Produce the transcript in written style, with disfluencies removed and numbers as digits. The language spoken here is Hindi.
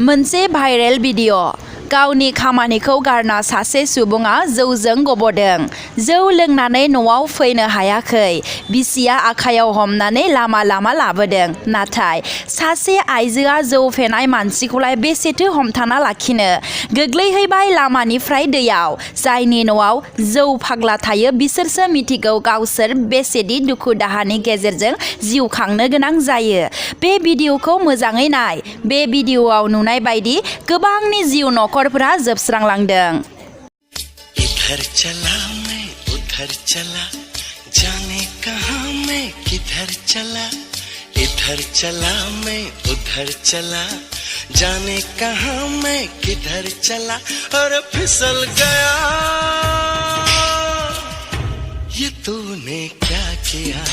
मोनसे भाइरेल भिडिअ गावनि खामानिखौ गारना सासे सुबुङा जौजों गब'दों। जौ लोंनानै न'आव फैनो हायाखै। बिसिया आखायाव हमनानै लामा लामा लाबोदों। नाथाय सासे आइजोआ जौ फेनाय मानसिखौलाय बेसेथो हमथाना लाखिनो। गोग्लैहैबाय लामानिफ्राय दैयाव। जायनि न'आव जौ फाग्ला थायो बिसोरसो मिथिगौ गावसोर बेसेदि दुखु दाहानि गेजेरजों जिउ खांनो गोनां जायो। बे भिडिअखौ मोजाङै नाय। बे भिडिअआव नुनाय बायदि गोबांनि जिउ नखरफोरा जोबस्रांलांदों। इधर चला मैं उधर चला जाने कहां मैं किधर चला इधर चला मैं उधर चला जाने कहां मैं किधर चला और फिसल गया ये तूने क्या किया।